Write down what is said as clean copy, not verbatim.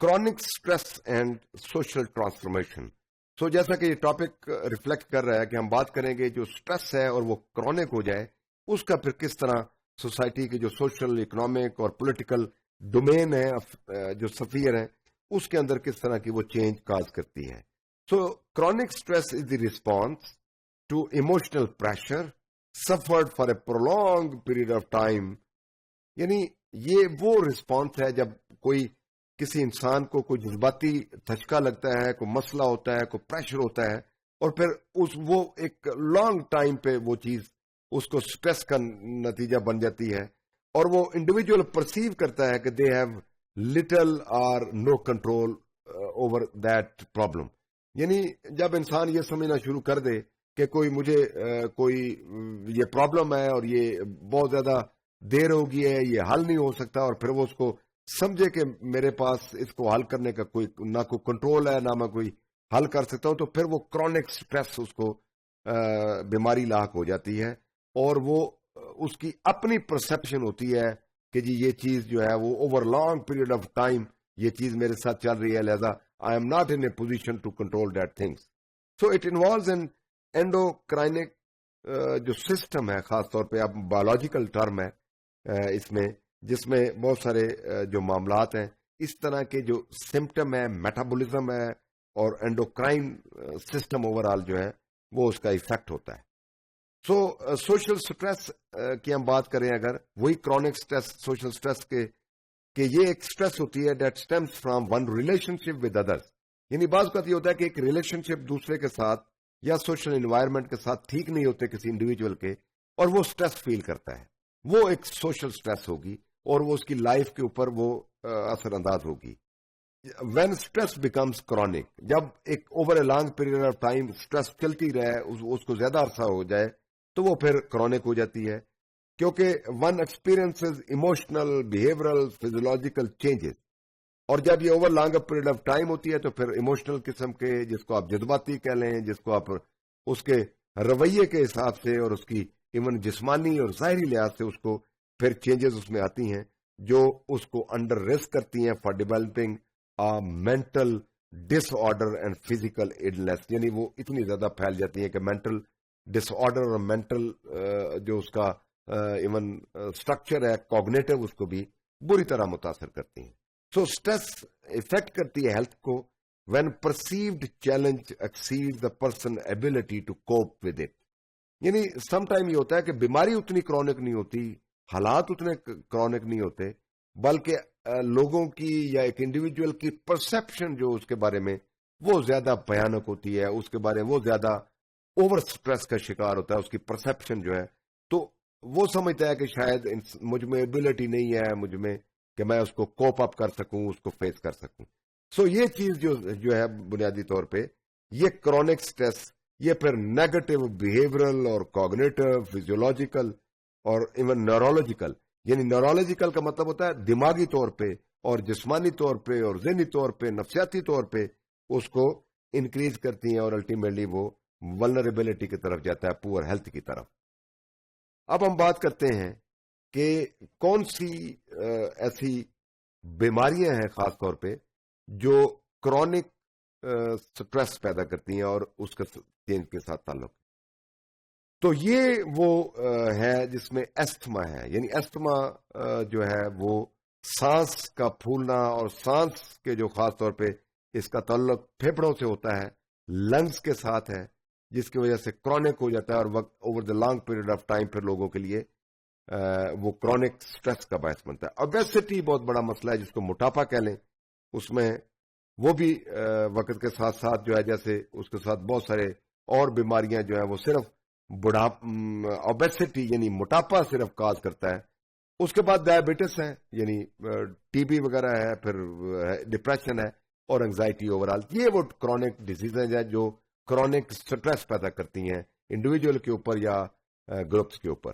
Chronic stress and social transformation. So جیسا کہ یہ ٹاپک ریفلیکٹ کر رہا ہے کہ ہم بات کریں گے جو اسٹریس ہے اور وہ کرونک ہو جائے اس کا پھر کس طرح سوسائٹی کے جو سوشل اکنامک اور پولیٹیکل ڈومین ہے جو سفیر ہیں اس کے اندر کس طرح کی وہ چینج کاز کرتی ہے. So chronic stress is the response to emotional pressure suffered for a prolong period of time. یعنی یہ وہ رسپانس ہے جب کوئی کسی انسان کو کوئی جذباتی دھچکا لگتا ہے, کوئی مسئلہ ہوتا ہے, کوئی پریشر ہوتا ہے اور پھر وہ ایک لانگ ٹائم پہ وہ چیز اس کو سٹریس کا نتیجہ بن جاتی ہے اور وہ انڈیویجول پرسیو کرتا ہے کہ دے ہیو لٹل اور no control over that problem. یعنی جب انسان یہ سمجھنا شروع کر دے کہ مجھے کوئی یہ پرابلم ہے اور یہ بہت زیادہ دیر ہو گئی ہے, یہ حل نہیں ہو سکتا, اور پھر وہ اس کو سمجھے کہ میرے پاس اس کو حل کرنے کا نہ کوئی کنٹرول ہے نہ میں کوئی حل کر سکتا ہوں, تو پھر وہ کرونک سٹریس اس کو بیماری لاحق ہو جاتی ہے اور وہ اس کی اپنی پرسپشن ہوتی ہے کہ جی یہ چیز جو ہے وہ over long period of time یہ چیز میرے ساتھ چل رہی ہے, لہذا I am not in a position to control that things. So it involves in endocrine جو سسٹم ہے, خاص طور پہ اب بایولوجیکل ٹرم ہے اس میں, جس میں بہت سارے جو معاملات ہیں اس طرح کے جو سمٹم ہے, میٹابولزم ہے اور اینڈوکرائن سسٹم اوور آل جو ہے وہ اس کا ایفیکٹ ہوتا ہے. سو سوشل سٹریس کی ہم بات کریں اگر, وہی کرونک سٹریس سوشل سٹریس کے کہ یہ ایک سٹریس ہوتی ہے that stems from one relation ship with others. یعنی بعض اوقات یہ ہوتا ہے کہ ایک ریلیشن شپ دوسرے کے ساتھ یا سوشل انوائرمنٹ کے ساتھ ٹھیک نہیں ہوتے کسی انڈیویجول کے, اور وہ سٹریس فیل کرتا ہے, وہ ایک سوشل سٹریس ہوگی اور وہ اس کی لائف کے اوپر وہ اثر انداز ہوگی. وین اسٹریس بیکمس کرونک, جب ایک over a long period of time stress چلتی رہے, اس کو زیادہ عرصہ ہو جائے تو وہ پھر کرونک ہو جاتی ہے, کیونکہ one experiences emotional behavioural physiological changes. اور جب یہ over long period of time ہوتی ہے تو پھر ایموشنل قسم کے, جس کو آپ جذباتی کہہ لیں, جس کو آپ اس کے رویے کے حساب سے اور اس کی ایون جسمانی اور ظاہری لحاظ سے اس کو پھر چینجز اس میں آتی ہیں جو اس کو انڈر رسک کرتی ہیں for developing mental disorder and physical illness. یعنی وہ اتنی زیادہ پھیل جاتی ہیں کہ مینٹل ڈس آرڈر اور مینٹل جو اس کا ایون اسٹرکچر ہے کوگنیٹو, اس کو بھی بری طرح متاثر کرتی ہیں. سو اسٹریس افیکٹ کرتی ہے ہیلتھ کو when perceived challenge exceed the person ability to cope with it. یعنی سم ٹائم یہ ہوتا ہے کہ بیماری اتنی کرونک نہیں ہوتی, حالات اتنے کرونک نہیں ہوتے, بلکہ لوگوں کی یا ایک انڈیویجول کی پرسپشن جو اس کے بارے میں وہ زیادہ بھیانک ہوتی ہے, اس کے بارے میں وہ زیادہ اوور سٹریس کا شکار ہوتا ہے, اس کی پرسپشن جو ہے, تو وہ سمجھتا ہے کہ شاید مجھ میں ایبلٹی نہیں ہے مجھ میں کہ میں اس کو کوپ اپ کر سکوں, اس کو فیس کر سکوں. سو یہ چیز جو ہے بنیادی طور پہ یہ کرونک سٹریس, یہ پھر نیگیٹو بیہیورل اور کوگنیٹو فیزیولوجیکل اور ایون نیورولوجیکل. یعنی نیورولوجیکل کا مطلب ہوتا ہے دماغی طور پہ اور جسمانی طور پہ اور ذہنی طور پہ نفسیاتی طور پہ اس کو انکریز کرتی ہیں اور الٹیمیٹلی وہ ولنریبلٹی کی طرف جاتا ہے, پور ہیلتھ کی طرف. اب ہم بات کرتے ہیں کہ کون سی ایسی بیماریاں ہیں خاص طور پہ جو کرونک سٹریس پیدا کرتی ہیں اور اس کے چینج کے ساتھ تعلق. تو یہ وہ ہے جس میں ایستھما ہے. یعنی ایستھما جو ہے وہ سانس کا پھولنا اور سانس کے جو خاص طور پہ اس کا تعلق پھیپھڑوں سے ہوتا ہے, لنگز کے ساتھ ہے, جس کی وجہ سے کرونک ہو جاتا ہے اور وقت over the long period of time پھر لوگوں کے لیے وہ کرونک سٹریس کا باعث بنتا ہے. اوبیسٹی بہت بڑا مسئلہ ہے جس کو موٹاپا کہہ لیں, اس میں وہ بھی وقت کے ساتھ ساتھ جو ہے جیسے اس کے ساتھ بہت سارے اور بیماریاں جو ہیں وہ صرف اوبیسٹی یعنی موٹاپا صرف کاز کرتا ہے. اس کے بعد ڈائبٹس ہے, یعنی ٹی بی وغیرہ ہے, پھر ڈپریشن ہے اور انگزائٹی اوور آل. یہ وہ کرونک ڈیزیزز ہیں جو کرونک سٹریس پیدا کرتی ہیں انڈیویجول کے اوپر یا گروپس کے اوپر.